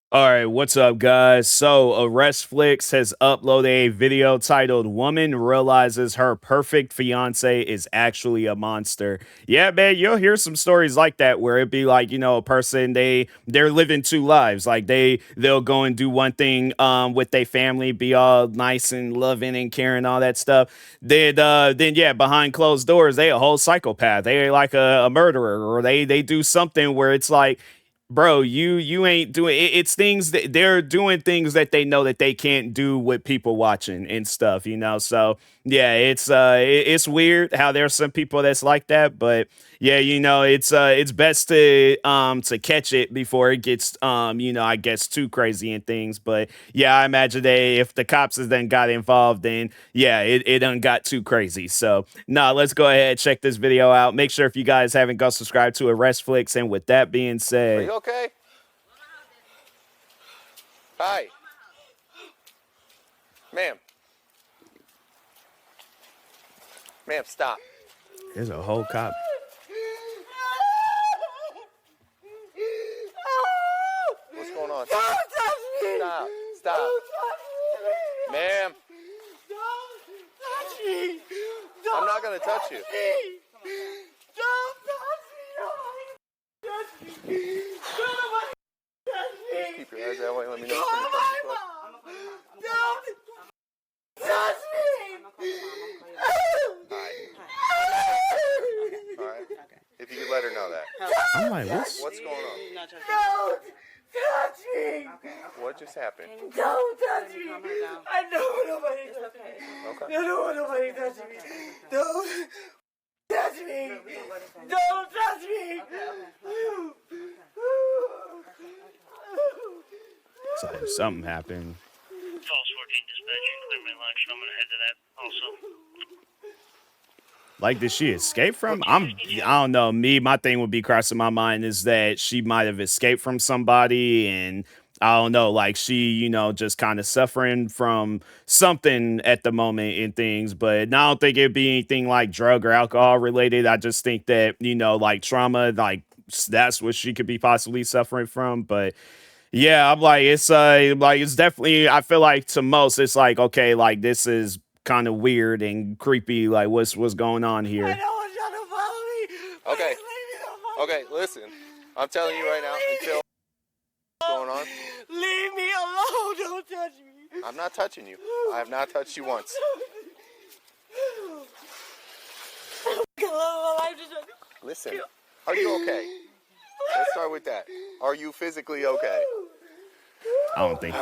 All right, what's up, guys? So, Arrestflix has uploaded a video titled "Woman Realizes Her Perfect Fiance is Actually a Monster." Yeah, man, you'll hear some stories like that where it'd be like, a person they're living two lives. Like they'll go and do one thing with their family, be all nice and loving and caring, all that stuff. Then yeah, behind closed doors, they a whole psychopath. They like a murderer, or they do something where it's like, bro, you ain't doing it. It's things that they're doing, things that they know that they can't do with people watching and stuff. So yeah, it's weird how there's some people that's like that. But yeah, it's best to catch it before it gets I guess too crazy and things. But yeah, I imagine if the cops has then got involved, then yeah, it done got too crazy. So nah, let's go ahead, check this video out. Make sure if you guys haven't, go subscribe to Arrestflix. And with that being Are said, you okay? Hi. Ma'am. Ma'am, stop. there's a whole cop. What's going on? Don't touch me! Stop. Stop. Don't touch me! Ma'am, Don't touch me! I'm not going to touch you. Don't touch me! Nobody touch me! Nobody touch me! Keep your eyes that way. Let me know. Call my mom! Don't touch me! All right. If you could let her know that. I'm like, What's going on? Don't touch me! What just happened? Don't touch me! I know nobody touched me! Okay. I don't want nobody touching me! Don't touch me! Don't touch me! so something happened. False 14 dispatch, clear my line, so I'm gonna head to that also. Like, did she escape from? I don't know. My thing would be crossing my mind is that she might have escaped from somebody, and I don't know, like she, just kind of suffering from something at the moment in things. But I don't think it'd be anything like drug or alcohol related. I just think that, like trauma, like that's what she could be possibly suffering from. But yeah, I'm like it's definitely, I feel like to most it's like, okay, like this is kind of weird and creepy, like what's going on I here. don't want you to follow me! Okay. Please leave me alone! Okay, listen. I'm telling you right now, until what's going on, Leave me alone! Don't touch me! I'm not touching you. I have not touched you once. Listen, are you okay? Let's start with that. Are you physically okay? I don't think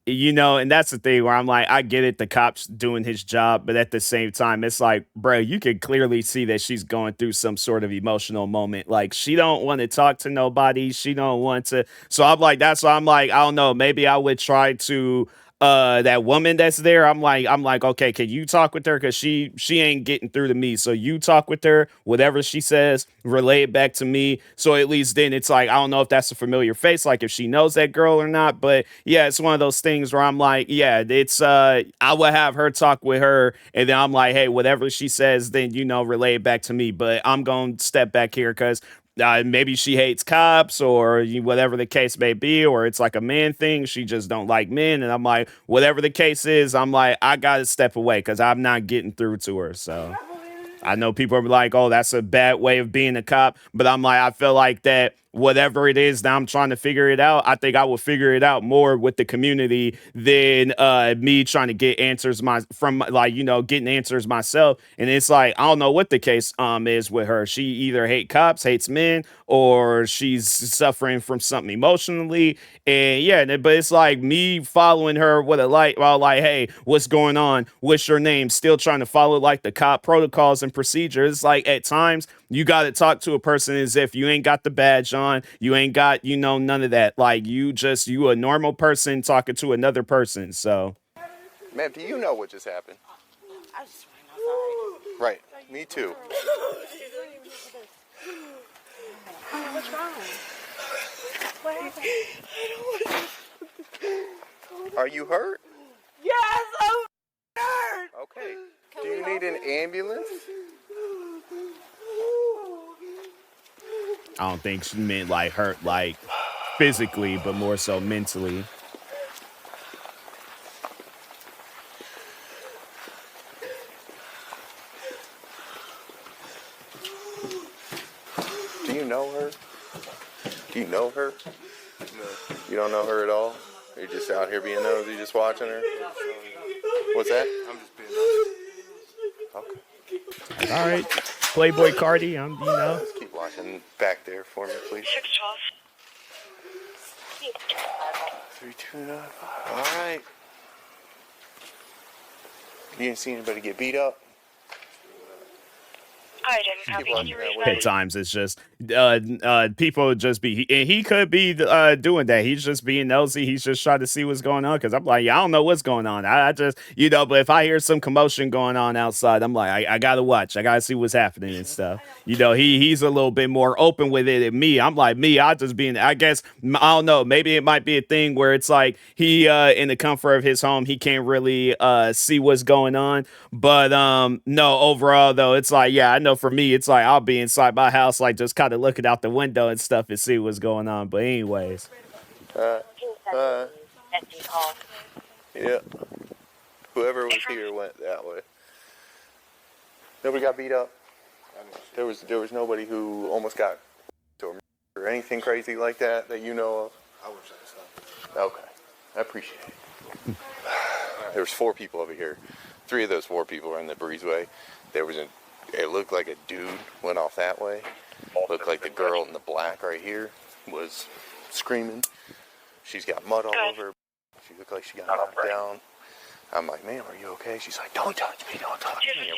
and that's the thing where I'm like, I get it, the cops doing his job, but at the same time, it's like, bro, you can clearly see that she's going through some sort of emotional moment. Like, she don't want to talk to nobody. She don't want to. So I'm like, that's why I'm like, I don't know. Maybe I would try to that woman that's there. I'm like, okay, can you talk with her? Cause she ain't getting through to me. So you talk with her, whatever she says, relay it back to me. So at least then it's like, I don't know if that's a familiar face, like if she knows that girl or not. But yeah, it's one of those things where I'm like, yeah, it's I would have her talk with her, and then I'm like, hey, whatever she says, then relay it back to me. But I'm gonna step back here because maybe she hates cops, or whatever the case may be, or it's like a man thing. She just don't like men, and I'm like, whatever the case is, I'm like, I gotta step away because I'm not getting through to her. So I know people are like, oh, that's a bad way of being a cop, but I'm like, I feel like that whatever it is that I'm trying to figure it out, I think I would figure it out more with the community than me trying to get answers getting answers myself. And it's like, I don't know what the case is with her. She either hates men, or she's suffering from something emotionally. And yeah, but it's like me following her with a light, well, like, hey, what's going on? What's your name? Still trying to follow like the cop protocols and procedures. It's like at times you got to talk to a person as if you ain't got the badge on, you ain't got, none of that. Like you a normal person talking to another person. So, Ma'am, do you know what just happened? I just ran outside. Right. Me too. What's wrong? What happened? I don't want Are you hurt? Yes, I'm hurt! Okay. Do you need an ambulance? I don't think she meant like hurt, like physically, but more so mentally. Do you know her? Do you know her? No. You don't know her at all? You're just out here being nosy, just watching her? What's that? I'm just being nosy. Okay. All right, Playboy Cardi, you know. Just keep watching back there for me, please. 612. 3295. All right. You didn't see anybody get beat up? I didn't copy. Can you read At times it's just people just be and he could be doing that. He's just being nosy. He's just trying to see what's going on, because I'm like, yeah, I don't know what's going on. I just, but if I hear some commotion going on outside, I'm like, I gotta watch. I gotta see what's happening and stuff. He's a little bit more open with it than me. I'm like, I just being, I guess, I don't know, maybe it might be a thing where it's like he in the comfort of his home, he can't really see what's going on. But no, overall though, it's like, yeah, I know for me, it's like I'll be inside my house, like just kind of looking out the window and stuff and see what's going on. But anyways, yeah. Whoever was here went that way. Nobody got beat up. There was nobody who almost got to a murder or anything crazy like that you know of. I wish I saw. Okay, I appreciate it. There was 4 people over here. 3 of those 4 people were in the breezeway. It looked like a dude went off that way. Looked like the girl in the black right here was screaming. She's got mud all over her. She looked like she got knocked down. I'm like, ma'am, are you okay? She's like, don't touch me, don't touch me.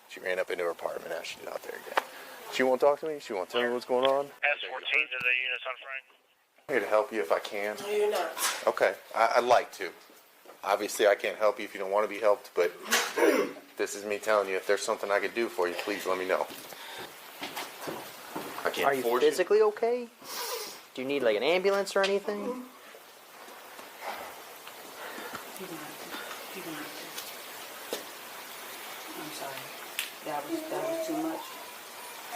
She ran up into her apartment. Now she's out there again. She won't talk to me? She won't tell me what's going on? S14 to the units on front. I'm here to help you if I can. No, you're not. Okay, I'd like to. Obviously, I can't help you if you don't want to be helped, but this is me telling you, if there's something I could do for you, please let me know. I can't Are you force physically okay? Do you need like an ambulance or anything? You can I'm sorry. That was too much.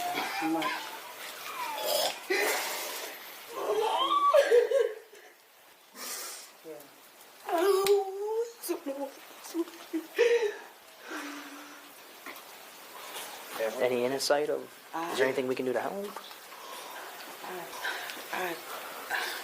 That was too much. Any insight of? Is there anything we can do to help?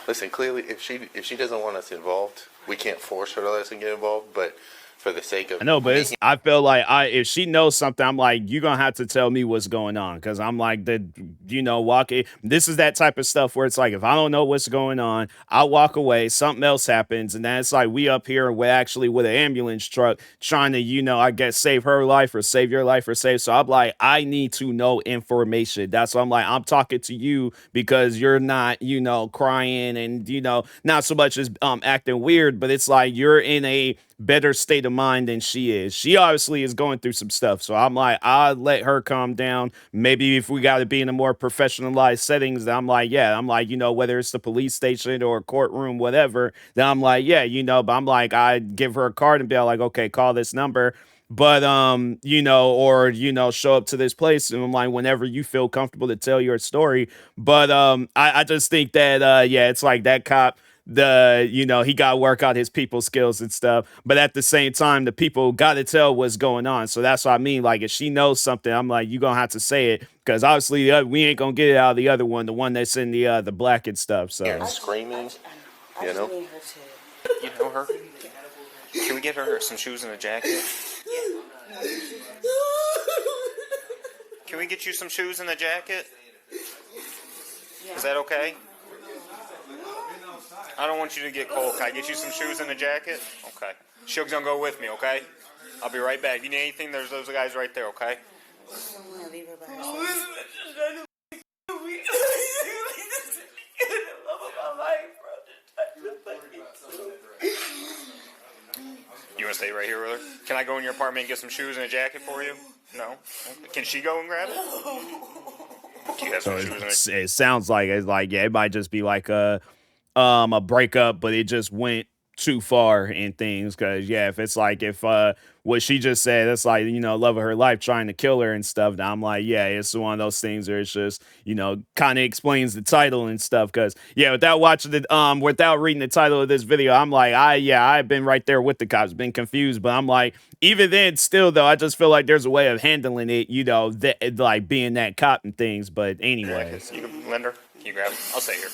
Listen, clearly, if she doesn't want us involved, we can't force her to let us get involved. But for the sake of I know, but I feel like if she knows something, I'm like, you're gonna have to tell me what's going on, because I'm like, walking. This is that type of stuff where it's like, if I don't know what's going on, I'll walk away. Something else happens, and then it's like we up here with an ambulance truck trying to, I guess, save her life or save your life or save. So I'm like, I need to know information. That's why I'm like, I'm talking to you because you're not, crying and not so much as acting weird, but it's like you're in a better state of mind than she is. She obviously is going through some stuff. So I'm like, I'll let her calm down. Maybe if we got to be in a more professionalized settings, I'm like, whether it's the police station or a courtroom, whatever, then I'm like, but I'm like, I give her a card and be like, okay, call this number. But, show up to this place. And I'm like, whenever you feel comfortable to tell your story. But, I just think that, it's like that cop, he got to work out his people skills and stuff, but at the same time, the people got to tell what's going on. So that's what I mean. Like, if she knows something, I'm like, you're gonna have to say it, because obviously we ain't gonna get it out of the other one, the one that's in the black and stuff. So and screaming, I know. need her to. You know her? Can we get her some shoes and a jacket? Can we get you some shoes and a jacket? Is that okay? I don't want you to get cold. Can I get you some shoes and a jacket? Okay. She's gonna go with me, okay? I'll be right back. If you need anything, there's those guys right there, okay? I don't want to leave her by herself. You want to stay right here with her? Can I go in your apartment and get some shoes and a jacket for you? No? Okay. Can she go and grab it? Do you have some shoes and it sounds like it might just be like a breakup, but it just went too far in things. Because yeah, if it's like if what she just said, it's like, you know, love of her life trying to kill her and stuff. Now I'm like, yeah, it's one of those things where it's just, you know, kind of explains the title and stuff. Because yeah, without watching it, without reading the title of this video, I'm like, I've been right there with the cops, been confused, but I'm like, even then, still though, I just feel like there's a way of handling it, you know, that like being that cop and things. But anyways, You Linder, can you grab it? I'll stay here.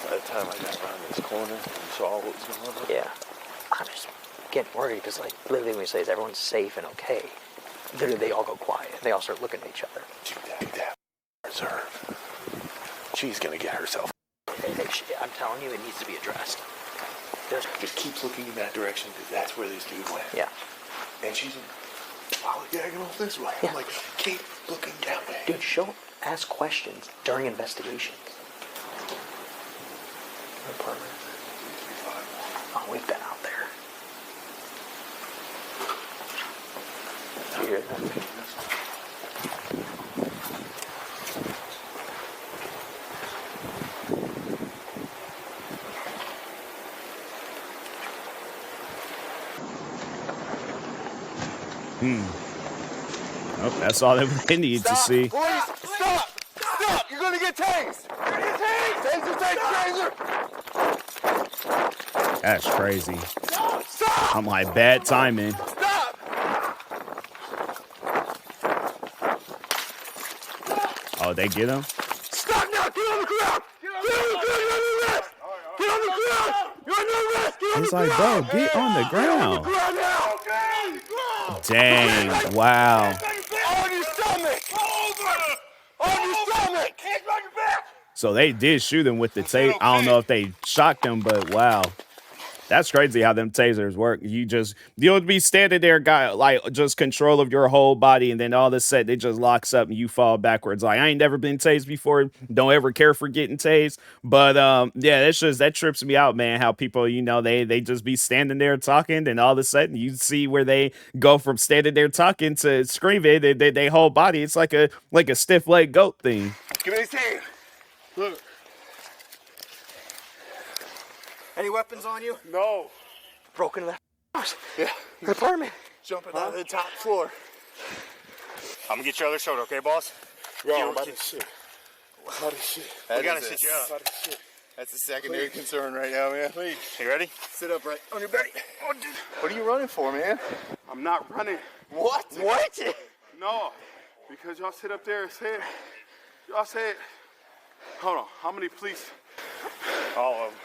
By the time I got around this corner and saw what was going on. Yeah. I'm just getting worried because, like, literally when we say everyone's safe and okay, literally they all go quiet. They all start looking at each other. That reserve. She's gonna get herself. I'm telling you, it needs to be addressed. Just keeps looking in that direction because that's where this dude went. Yeah. And she's lollygagging off this way. Yeah. I'm like, keep looking down there. Dude, she'll ask questions during investigations. Apartment. Oh, we've been out there. Did you hear that? oh, that's all that they need to see. Boys, stop! Stop! You're gonna get tased! Taser! That's crazy. Stop! I'm like, bad timing. Stop! Oh, they get him? Stop now! Get on the ground! Get on the ground! You're under arrest! Get on the ground! You're under arrest! Get on It's the like, ground! bro, get on the ground. Ground now! Dang, wow. On your stomach! On your stomach! Hands on your back! So they did shoot him with the tape. I don't know if they shocked him, but wow. That's crazy how them tasers work. You'll be standing there, guy, like just control of your whole body, and then all of a sudden it just locks up and you fall backwards. Like, I ain't never been tased before. Don't ever care for getting tased. But yeah, that trips me out, man. How people, you know, they just be standing there talking, and all of a sudden you see where they go from standing there talking to screaming. They whole body, it's like a stiff leg goat thing. Give me his hand. Look. Any weapons on you? No. Broken into the house. Yeah. The apartment. Jumping out of the top floor. I'm gonna get your other shoulder, okay, boss? Yo, You- about this shit. About this shit. We gotta sit you up. About this shit. That's a secondary concern right now, man. Please. You ready? Sit up right on your belly. What are you running for, man? I'm not running. What? What? No, because y'all sit up there and y'all said, hold on, how many police? All of them.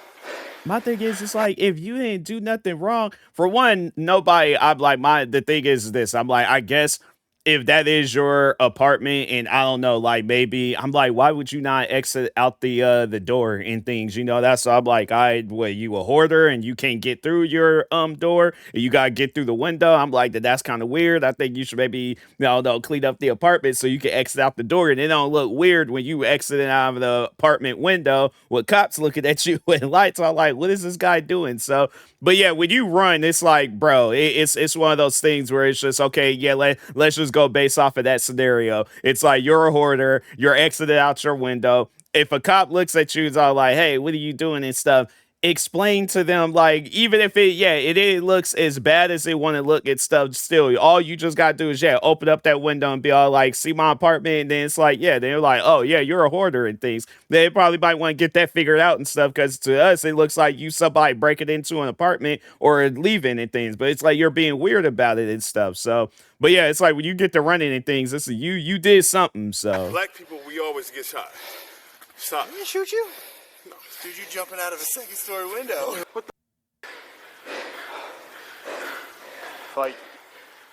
My thing is, it's like, if you didn't do nothing wrong, for one, nobody, I'm like, the thing is this, I'm like, I guess if that is your apartment and I don't know, like maybe, I'm like, why would you not exit out the door and things, you know? That's, so I'm like, you a hoarder and you can't get through your door and you gotta get through the window? I'm like, that's kind of weird. I think you should maybe, clean up the apartment so you can exit out the door, and it don't look weird when you exiting out of the apartment window with cops looking at you with lights. I'm like, what is this guy doing? So, but yeah, when you run, it's like, bro, it's one of those things where it's just, okay, yeah, let's just go based off of that scenario. It's like, you're a hoarder, you're exited out your window. If a cop looks at you, it's all like, hey, what are you doing and stuff? Explain to them, like, even if it looks as bad as they want to look at stuff, still, all you just got to do is, open up that window and be all like, see my apartment, and then it's like, they're like, oh, yeah, you're a hoarder and things. They probably might want to get that figured out and stuff, because to us, it looks like you somebody breaking into an apartment or leaving and things, but it's like you're being weird about it and stuff, so... But yeah, it's like when you get to running and things, it's you did something, so... Black people, we always get shot. Stop. Did he shoot you? No. Dude, you jumping out of a second-story window. What the?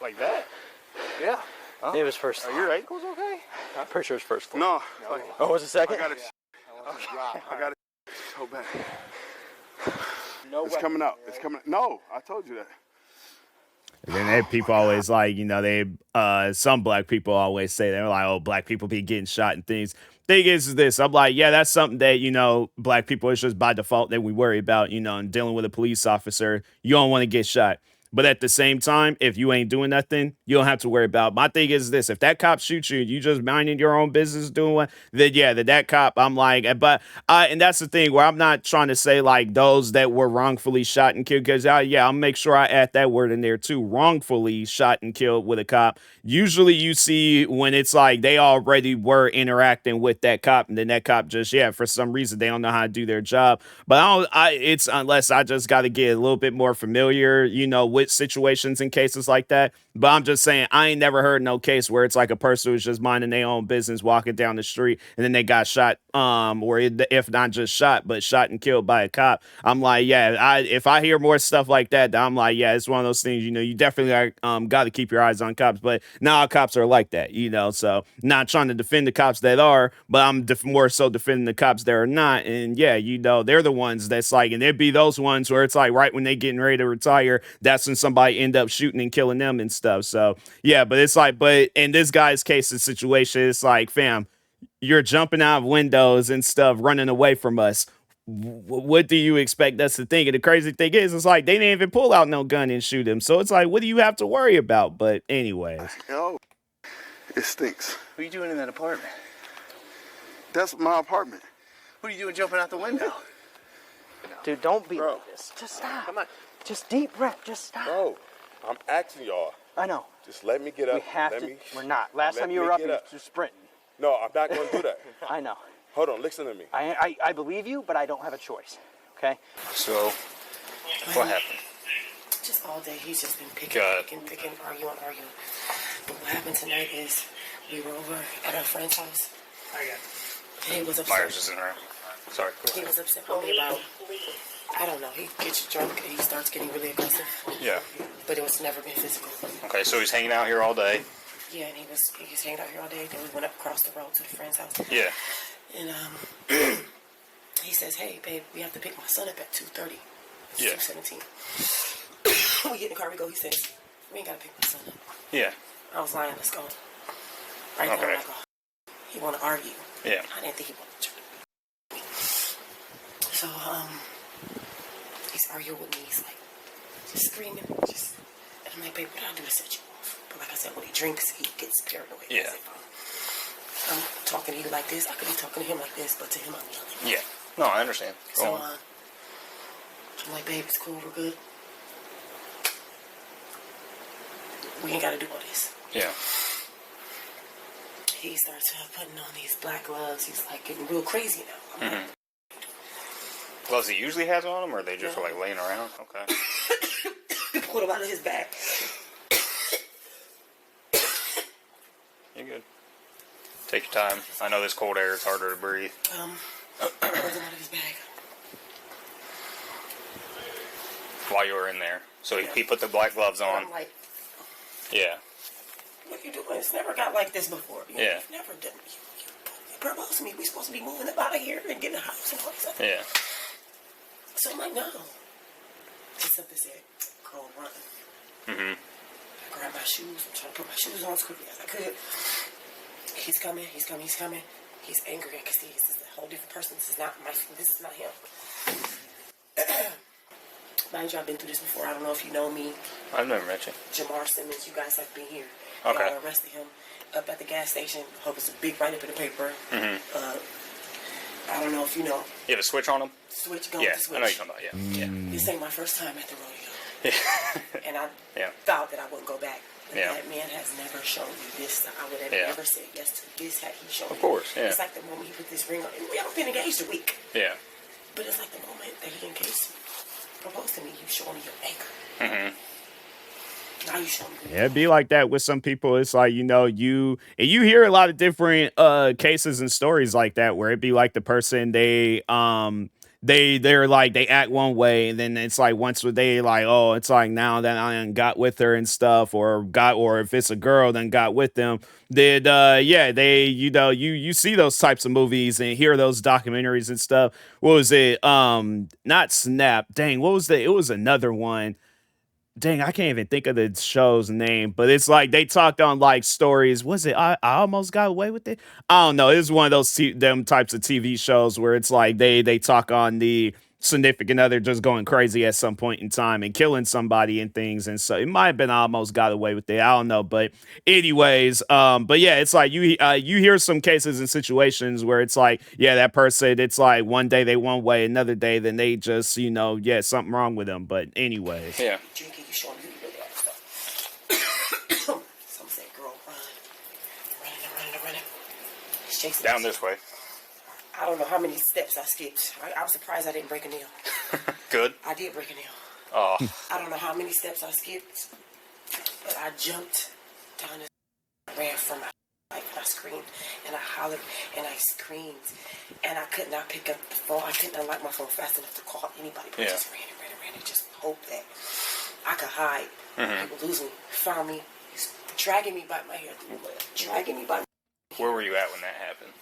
Like that? Yeah. It was first. Are your ankles okay? I'm pretty sure it's first floor. No. Oh, was it second? I got it. I got it so bad. It's coming out. It's coming. No, I told you that. And then people always like, some black people always say, they're like, oh, black people be getting shot and things. Thing is this, I'm like, yeah, that's something that, black people, it's just by default that we worry about, and dealing with a police officer, you don't want to get shot. But at the same time, if you ain't doing nothing, you don't have to worry about it. My thing is this: if that cop shoots you, and you just minding your own business, doing what, then yeah, that cop, I'm like, but and that's the thing where I'm not trying to say like those that were wrongfully shot and killed, because yeah, I'll make sure I add that word in there too. Wrongfully shot and killed with a cop. Usually, you see when it's like they already were interacting with that cop, and then that cop just for some reason they don't know how to do their job. But it's unless I just got to get a little bit more familiar, with situations and cases like that. But I'm just saying, I ain't never heard no case where it's like a person who's just minding their own business, walking down the street, and then they got shot, or if not just shot, but shot and killed by a cop. I'm like, if I hear more stuff like that, then I'm like, it's one of those things, you definitely got to keep your eyes on cops. But not all cops are like that, so not trying to defend the cops that are, but I'm more so defending the cops that are not. And they're the ones that's like, and it'd be those ones where it's like right when they getting ready to retire, that's when somebody end up shooting and killing them and stuff. So but it's like, but in this guy's case, the situation, it's like, fam, you're jumping out of windows and stuff, running away from us. What do you expect us to think? And the crazy thing is, it's like they didn't even pull out no gun and shoot him. So it's like, what do you have to worry about? But anyways, It stinks. What are you doing in that apartment? That's my apartment. What are you doing jumping out the window? Dude, don't be Bro. like this. Just stop. Come on. Just deep breath. Just stop. Bro, I'm asking y'all. I know. Just let me get up. We have let to. Me, We're not. Last let time you me were up, get you up. were sprinting. No, I'm not going to do that. I know. Hold on, listen to me. I believe you, but I don't have a choice. Okay? So, what happened? Just all day, he's just been picking, arguing. But what happened tonight is we were over at our friend's house. And he was upset. Myers is in her. Sorry. He was upset with me about, I don't know, he gets drunk and he starts getting really aggressive. Yeah. But it was never been physical. Okay, so he's hanging out here all day. Yeah, and he was hanging out here all day. Then we went up across the road to the friend's house. Yeah. And he says, hey, babe, we have to pick my son up at 2:30. It's Yeah. 2:17. We get in the car, we go, he says, we ain't got to pick my son up. Yeah. I was lying, let's go. Right Okay. now, I'm like, oh, he want to argue. Yeah. I didn't think he wanted to. So, he's arguing with me. He's like, just screaming. And I'm like, babe, what did I do to set you off? But like I said, when he drinks, he gets paranoid. Yeah. I'm talking to you like this. I could be talking to him like this, but to him, I'm yelling. Yeah. No, I understand. So, I'm like, babe, it's cool, we're good. We ain't got to do all this. Yeah. He starts putting on these black gloves. He's like getting real crazy now. I'm like, Gloves he usually has on him, or are they just like laying around? Okay. he pulled them out of his bag. You're good. Take your time. I know this cold air is harder to breathe. Pulled them out of his bag. While you were in there. So he put the black gloves on. I'm like, Yeah. what are you doing? It's never got like this before. Yeah. You've never done. You proposed to me. We supposed to be moving up out of here and getting a house and all that stuff. Yeah. So I'm like, no. Just something said, go run. I grabbed my shoes. I'm trying to put my shoes on as quickly as I could. He's coming. He's angry. I can see this is a whole different person. This is not him. Mind you, I've been through this before. I don't know if you know me. I've never met you. Jamar Simmons, you guys have been here. Okay. Y'all arrested him up at the gas station. Hope it's a big write-up in the paper. I don't know if you know. You have a switch on him? Switch, go Yeah, with the switch. I know you're talking about. Yeah. This ain't my first time at the rodeo. Yeah. And I Yeah. thought that I wouldn't go back. But Yeah. that man has never shown me this. I would have never said yes to this had he shown me. Of course, yeah. It's like the moment he put this ring on. And we haven't been engaged a week. Yeah. But it's like the moment that he engaged me, proposed to me, you showing me your anger. Now you show me. Yeah, it'd be like that with some people. It's like, you hear a lot of different cases and stories like that where it'd be like the person they're like they act one way, and then it's like once they like, oh, it's like now that I done got with her and stuff, or if it's a girl then got with them, then they you see those types of movies and hear those documentaries and stuff. What was it? Not Snap. Dang, what was it was another one. Dang, I can't even think of the show's name, but it's like they talked on like stories. Was it I almost got away with it? I don't know. It's one of those them types of TV shows where it's like they talk on the significant other just going crazy at some point in time and killing somebody and things. And so it might have been almost got away with it. I don't know. But anyways, but yeah, it's like you hear some cases and situations where it's like, yeah, that person, it's like one day they one way, another day, then they just, yeah, something wrong with them. But anyways. Yeah. Drinking, you showing me you really have stuff. Some say, girl, running. He's chasing Down us. this way. I don't know how many steps I skipped. I'm surprised I didn't break a nail. Good. I did break a nail. Oh. I don't know how many steps I skipped, but I jumped down this, ran from my, like, I screamed and I hollered and I screamed and I could not pick up the phone. I couldn't unlock my phone fast enough to call anybody. But I just ran and just hoped that I could hide. People lose me, found me, he's dragging me by my hair through the mud, dragging me by my Where were you at when that happened?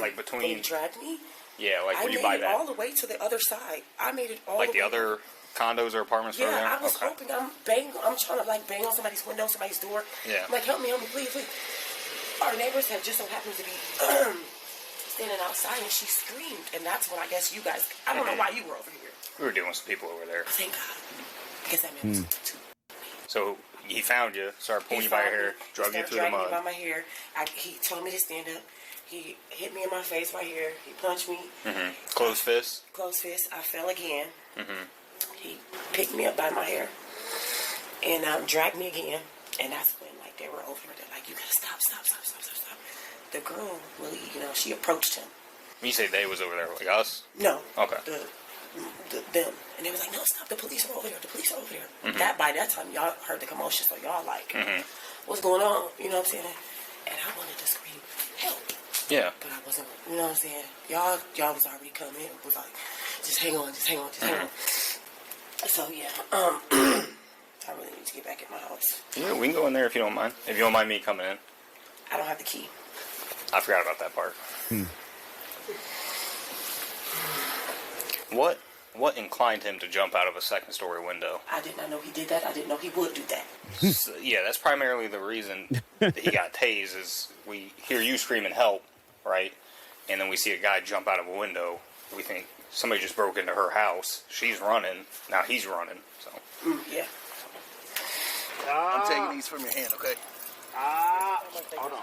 Like between. They dragged me. Yeah, like I were you made by it that? all the way to the other side. I made it all Like the the way. other condos or apartments over there? Yeah, I was hoping I'm trying to like bang on somebody's window, somebody's door. Yeah. I'm like, help me, please. Our neighbors had just so happened to be standing outside and she screamed. And that's when I guess you guys, I don't know why you were over here. We were dealing with some people over there. Thank God. I guess that man was too. So he found you, started pulling you by your hair, drug you through the dragging me by mud. my hair. He told me to stand up. He hit me in my face right here. He punched me. Closed fist. Close fist. I fell again. He picked me up by my hair and dragged me again. And that's when, like, they were over there. They're like, you gotta stop. The girl really, she approached him. You say they was over there, like us? No. Okay. Them. And they was like, no, stop. The police are over there. That by that time, y'all heard the commotion. So y'all like, what's going on? You know what I'm saying? And I wanted to scream, help. Yeah. But I wasn't, you know what I'm saying? Y'all was already coming. It was like, just hang on. So, yeah, I really need to get back at my house. Yeah, we can go in there if you don't mind. If you don't mind me coming in. I don't have the key. I forgot about that part. What inclined him to jump out of a second-story window? I did not know he did that. I didn't know he would do that. So, yeah, that's primarily the reason that he got tased is we hear you screaming help, right? And then we see a guy jump out of a window. We think somebody just broke into her house. She's running. Now he's running. So. Yeah. I'm taking these from your hand, okay? Hold on.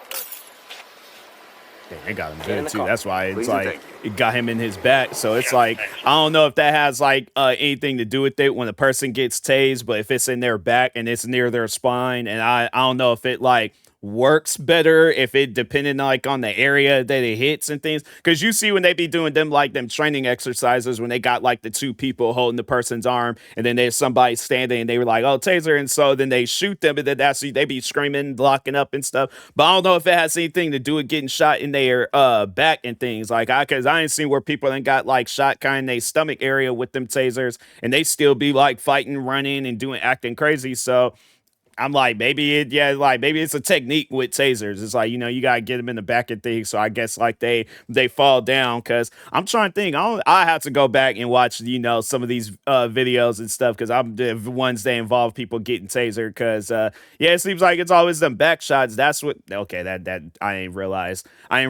Yeah, they got him in good the too. car. That's why it's Please and like thank it got him in his back. So it's like I don't know if that has like anything to do with it when a person gets tased, but if it's in their back and it's near their spine, and I don't know if it like works better if it depended like on the area that it hits and things, because you see when they be doing them like them training exercises when they got like the two people holding the person's arm and then there's somebody standing and they were like, oh, taser, and so then they shoot them and then they be screaming, locking up and stuff. But I don't know if it has anything to do with getting shot in their back and things like because I ain't seen where people then got like shot kind of in their stomach area with them tasers and they still be like fighting, running and acting crazy. So I'm like, maybe it's a technique with tasers. It's like, you gotta get them in the back of things. So I guess like they fall down. Cause I'm trying to think, I have to go back and watch, some of these videos and stuff. Cause I'm the ones that involve people getting tasered. Cause it seems like it's always them back shots. That's what, okay, that I didn't realize I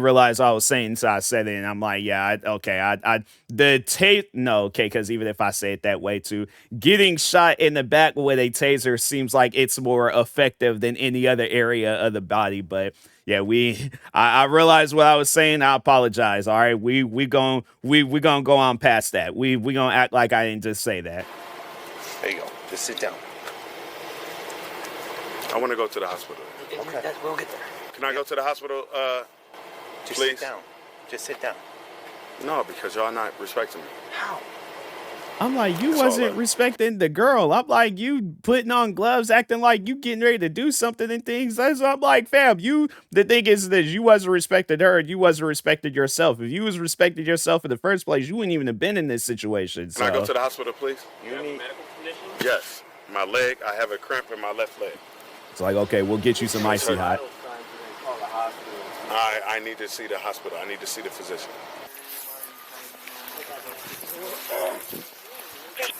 was saying until I said it. And I'm like, yeah, cause even if I say it that way too, getting shot in the back with a taser seems like it's more effective than any other area of the body. But yeah, I realized what I was saying. I apologize. All right, we gonna go on past that. We gonna act like I didn't just say that. There you go. Just sit down. I want to go to the hospital. Okay. We'll get there. Can I go to the hospital, Just please? sit down. Just sit down. No, because y'all not respecting me. How? I'm like, you That's all wasn't that- respecting the girl. I'm like, you putting on gloves, acting like you getting ready to do something and things. I'm like, fam, the thing is that you wasn't respecting her and you wasn't respecting yourself. If you was respecting yourself in the first place, you wouldn't even have been in this situation. Can I go to the hospital, please? You need. Yes. My leg, I have a cramp in my left leg. It's like, okay, we'll get you some icy hot. I need to see the hospital. I need to see the physician.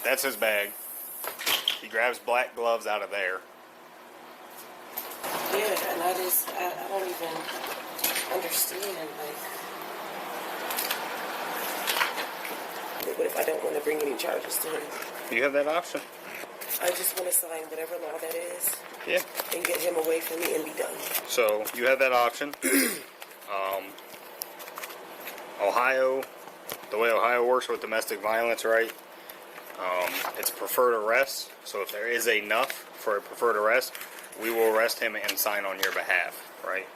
That's his bag. He grabs black gloves out of there. Yeah, and I don't even understand, like, what if if I don't want to bring any charges to him. You have that option. I just want to sign whatever law that is. Yeah. And get him away from me and be done. So you have that option. Ohio, the way Ohio works with domestic violence, right? It's preferred arrest. So if there is enough for a preferred arrest, we will arrest him and sign on your behalf, right?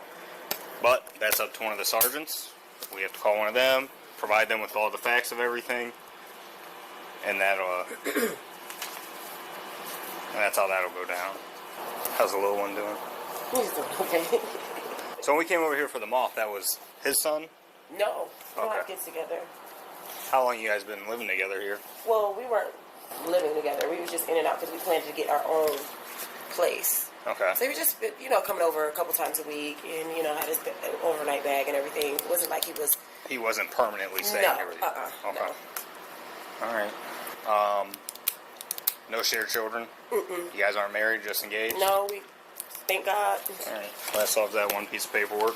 But that's up to one of the sergeants. We have to call one of them, provide them with all the facts of everything, and that'll and that's how that'll go down. How's the little one doing? He's doing okay. So when we came over here for the moth, that was his son? No, we don't have Okay. kids together. How long you guys been living together here? Well, we weren't living together. We was just in and out because we planned to get our own place. Okay. So we just, coming over a couple times a week and, had his overnight bag and everything. It wasn't like He wasn't permanently staying No, here with you? Okay. no. All right. No shared children? Mm-mm. You guys aren't married, just engaged? No, we, thank God. All right. Well, that solves that one piece of paperwork.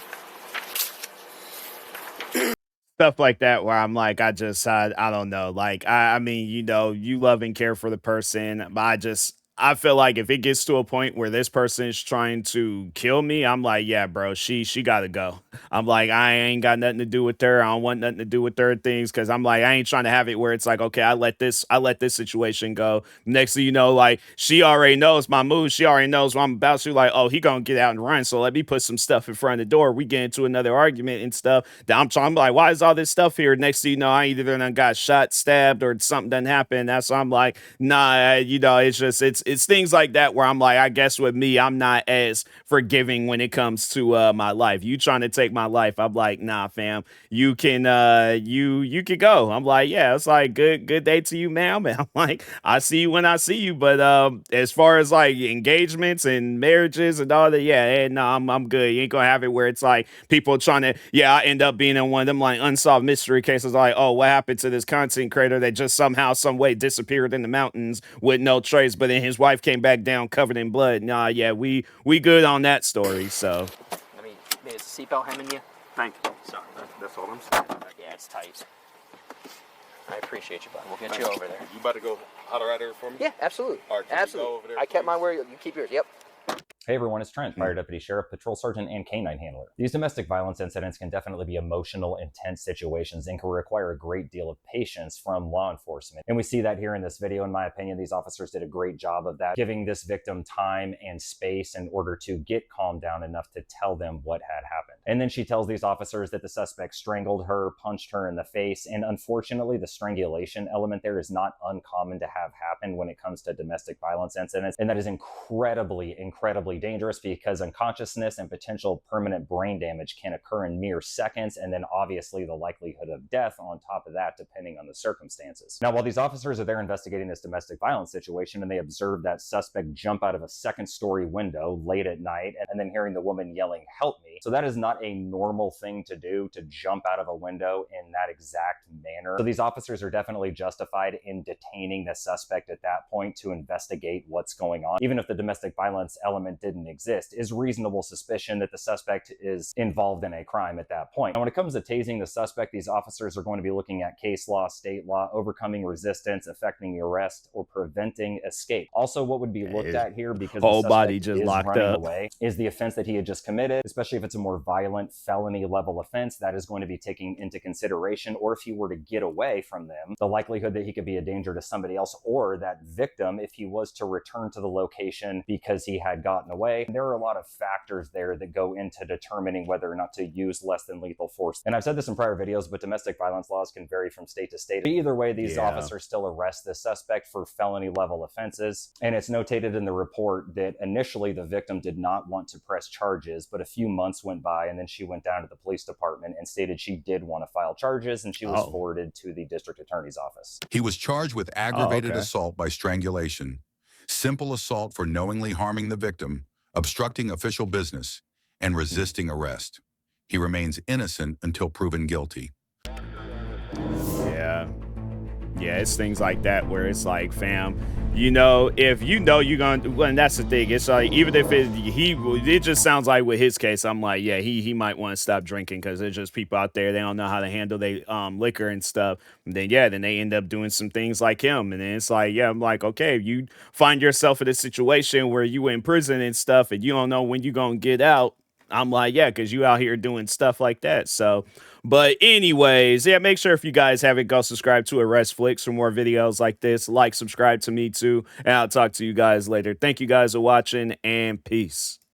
Stuff like that where I'm like, I don't know. Like, I mean, you love and care for the person, but I feel like if it gets to a point where this person is trying to kill me, I'm like, yeah, bro, she gotta go. I'm like, I ain't got nothing to do with her. I don't want nothing to do with her things, because I'm like, I ain't trying to have it where it's like, okay, I let this situation go. Next thing you know, like, she already knows my moves. She already knows what I'm about to. Like, oh, he gonna get out and run. So let me put some stuff in front of the door. We get into another argument and stuff. That I'm like, why is all this stuff here? Next thing you know, I either done got shot, stabbed, or something done happened. That's why I'm like, nah, it's things like that where I'm like, I guess with me, I'm not as forgiving when it comes to my life. You trying to take my life, I'm like, nah, fam, you can you could go. I'm like, yeah, it's like good day to you, ma'am. And I'm like, I see you when I see you. But as far as like engagements and marriages and all that, yeah, no, I'm good. You ain't gonna have it where it's like people trying to, I end up being in one of them like unsolved mystery cases, like, oh, what happened to this content creator that just somehow, some way disappeared in the mountains with no trace, but then his wife came back down covered in blood. Nah, yeah, we good on that story. So I mean, is the seatbelt hemming you? Thank you. Sorry, that's all I'm saying. Yeah, it's tight. I appreciate you, bud. We'll get you over there. You about to go holler at her for me? Yeah, absolutely. All right, can you Absolutely. go over there, I kept please? mine where you keep yours. Yep. Hey everyone, it's Trent, Fire Deputy Sheriff, Patrol Sergeant, and Canine Handler. These domestic violence incidents can definitely be emotional, intense situations and can require a great deal of patience from law enforcement. And we see that here in this video. In my opinion, these officers did a great job of that, giving this victim time and space in order to get calmed down enough to tell them what had happened. And then she tells these officers that the suspect strangled her, punched her in the face, and unfortunately, the strangulation element there is not uncommon to have happen when it comes to domestic violence incidents. And that is incredibly, incredibly dangerous because unconsciousness and potential permanent brain damage can occur in mere seconds, and then obviously the likelihood of death on top of that depending on the circumstances. Now, while these officers are there investigating this domestic violence situation and they observe that suspect jump out of a second-story window late at night and then hearing the woman yelling, "Help me." So that is not a normal thing to do, to jump out of a window in that exact manner. So these officers are definitely justified in detaining the suspect at that point to investigate what's going on. Even if the domestic violence element didn't exist, is reasonable suspicion that the suspect is involved in a crime at that point. Now, when it comes to tasing the suspect, these officers are going to be looking at case law, state law, overcoming resistance, effecting the arrest, or preventing escape. Also, what would be looked at here, because whole the body suspect just is locked running up. away, is the offense that he had just committed, especially if it's a more violent felony level offense. That is going to be taken into consideration. Or if he were to get away from them, the likelihood that he could be a danger to somebody else or that victim if he was to return to the location because he had gotten away. There are a lot of factors there that go into determining whether or not to use less than lethal force. And I've said this in prior videos, but domestic violence laws can vary from state to state. Either way, these officers still arrest the suspect for felony level offenses. And it's notated in the report that initially the victim did not want to press charges, but a few months went by and then she went down to the police department and stated she did want to file charges, and she was forwarded to the district attorney's office. He was charged with aggravated assault by strangulation, simple assault for knowingly harming the victim, obstructing official business, and resisting arrest. He remains innocent until proven guilty. Yeah. Yeah, it's things like that where it's like, fam, you know, if you know you're gonna, well, and that's the thing. It's like, even if it just sounds like with his case, I'm like, yeah, he might want to stop drinking because there's just people out there, they don't know how to handle their liquor and stuff. And then yeah, then they end up doing some things like him. And then it's like, yeah, I'm like, okay, if you find yourself in a situation where you in prison and stuff, and you don't know when you're gonna get out, I'm like, yeah, because you out here doing stuff like that. So, but anyways, yeah, make sure if you guys haven't, go subscribe to Arrest Flicks for more videos like this. Like, subscribe to me too, and I'll talk to you guys later. Thank you guys for watching, and peace.